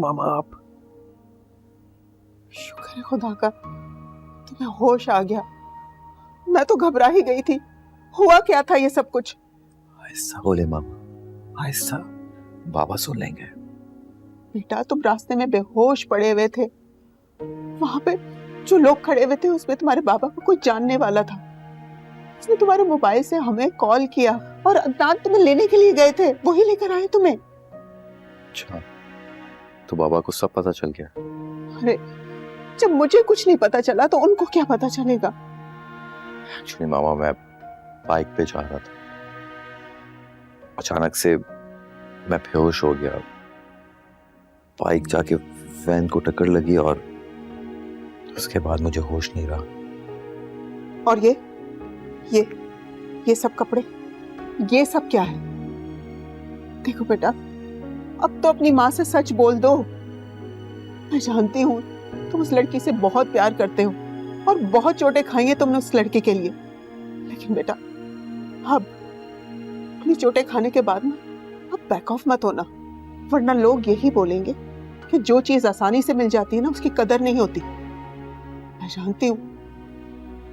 मामा आप? शुक्र है खुदा का तुम्हें होश आ गया। मैं तो घबरा ही गई थी। हुआ क्या था ये सब कुछ? आहिस्ता बोले मामा, आहिस्ता, बाबा सुन लेंगे। बेटा तुम रास्ते में बेहोश पड़े हुए थे। वहां पे जो लोग खड़े हुए थे उसमें तुम्हारे बाबा को कोई जानने वाला था। उसने तुम्हारे मोबाइल से हमें कॉल किया और अदनान तुम्हें लेने के लिए गए थे, वही लेकर आए तुम्हें। अच्छा, तो बाबा को सब पता चल गया? अरे जब मुझे कुछ नहीं पता चला तो उनको क्या पता चलेगा? एक्चुअली मामा मैं बाइक पे जा रहा था, अचानक से मैं बेहोश हो गया। बाइक जाके वैन को टक्कर लगी और उसके बाद मुझे होश नहीं रहा। और ये सब कपड़े, ये सब क्या है? देखो बेटा, अब तो अपनी माँ से सच बोल दो। मैं जानती हूँ तुम उस लड़की से बहुत प्यार करते हो और बहुत चोटें खाई हैं तुमने उस लड़की के लिए, लेकिन बेटा अब अपनी चोटें खाने के बाद ना अब बैक ऑफ मत होना, वरना लोग यही बोलेंगे कि जो चीज आसानी से मिल जाती है ना उसकी कदर नहीं होती। मैं जानती हूँ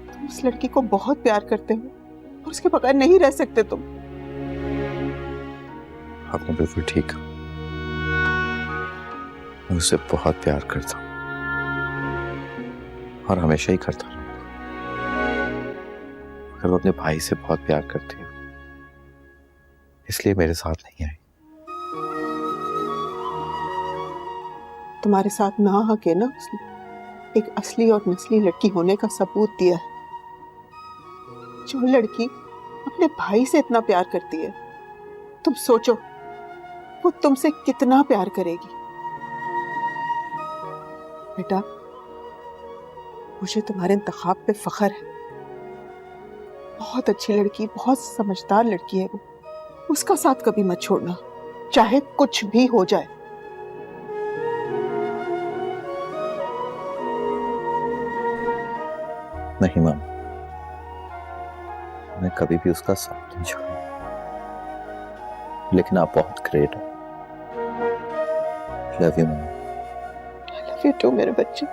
तुम उस लड़की को बहुत प्यार करते हो और उसके बगैर नहीं रह सकते तुम। आपने बिल्कुल ठीक कहा, मैं उससे बहुत प्यार करता हूँ और हमेशा ही करता रहूंगा। अगर वो अपने भाई से बहुत प्यार करती है इसलिए मेरे साथ नहीं आई। तुम्हारे साथ ना आके ना उसने एक असली और नस्ली लड़की होने का सबूत दिया है। जो लड़की अपने भाई से इतना प्यार करती है, तुम सोचो वो तुमसे कितना प्यार करेगी। बेटा मुझे तुम्हारे इंतखाब पे फख्र है। बहुत अच्छी लड़की, बहुत समझदार लड़की है वो। उसका साथ कभी मत छोड़ना, चाहे कुछ भी हो जाए। नहीं मामा, मैं कभी भी उसका साथ नहीं छोड़ूंगा। लेकिन आप बहुत ग्रेट हो। लव यू मामा। आई लव यू टू मेरे बच्चे।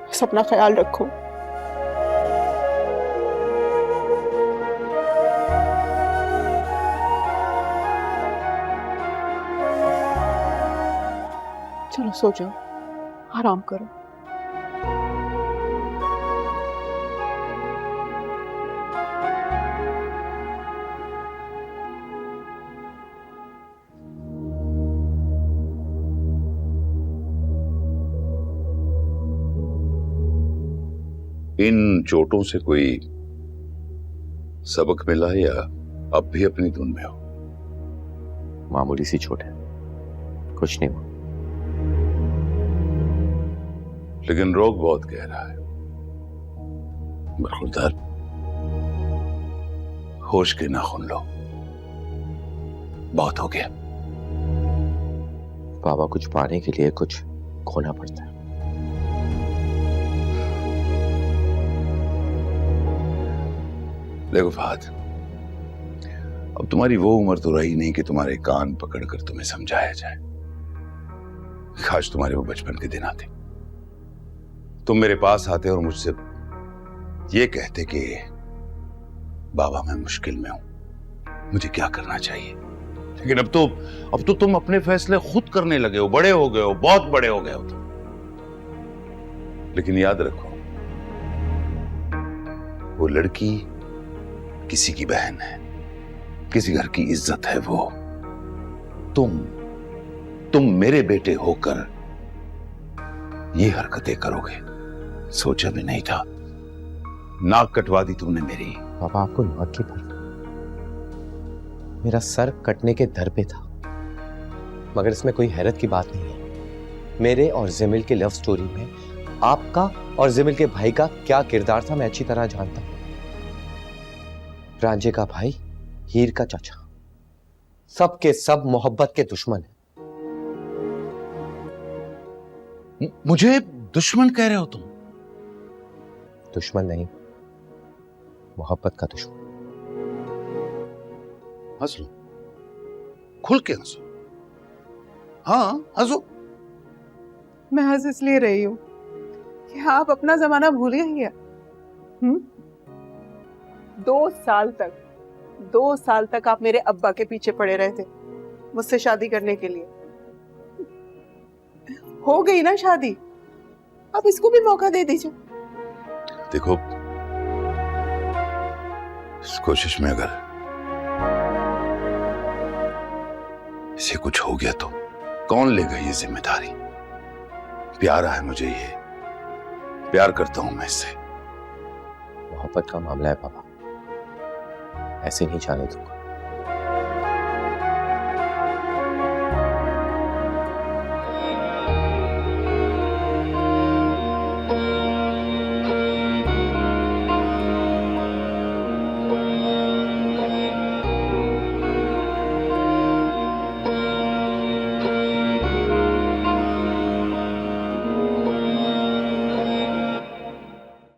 बस अपना ख्याल रखो। चलो सो जाओ, आराम करो। इन चोटों से कोई सबक मिला या अब भी अपनी धुन में हो? मामूली सी चोट है, कुछ नहीं हुआ। लेकिन रोग बहुत गहरा है। बरखुरदार, होश के नाखून लो, बहुत हो गया। बाबा कुछ पाने के लिए कुछ खोना पड़ता है। देखो फहद, अब तुम्हारी वो उम्र तो रही नहीं कि तुम्हारे कान पकड़कर तुम्हें समझाया जाए। काश तुम्हारे वो बचपन के दिन आते, तुम मेरे पास आते और मुझसे ये कहते कि बाबा मैं मुश्किल में हूं, मुझे क्या करना चाहिए। लेकिन अब तो तुम अपने फैसले खुद करने लगे हो, बड़े हो गए हो, बहुत बड़े हो गए हो तुम। लेकिन याद रखो, वो लड़की किसी की बहन है, किसी घर की इज्जत है वो। तुम मेरे बेटे होकर ये हरकतें करोगे, सोचा भी नहीं था। नाक कटवा दी तुमने मेरी। बाबा आपको नाक की भर, मेरा सर कटने के दर पे था, मगर इसमें कोई हैरत की बात नहीं है। मेरे और जिमिल की लव स्टोरी में आपका और जिमिल के भाई का क्या किरदार था मैं अच्छी तरह जानता हूं। रांझे का भाई, हीर का चाचा, सब के सब मोहब्बत के दुश्मन हैं। मुझे दुश्मन कह रहे हो तुम? दुश्मन नहीं, मोहब्बत का दुश्मन। हंस लो, खुल के हंसो। हाँ हंसो, मैं हंस इसलिए रही हूँ कि आप अपना जमाना भूल गए क्या? 2 साल तक आप मेरे अब्बा के पीछे पड़े रहे थे मुझसे शादी करने के लिए। हो गई ना शादी, अब इसको भी मौका दे दीजिए। देखो, इस कोशिश में अगर इसे कुछ हो गया तो कौन लेगा ये जिम्मेदारी? प्यारा है मुझे, ये प्यार करता हूं मैं इससे। मोहब्बत का मामला है पापा, ऐसे नहीं जाने दूंगा।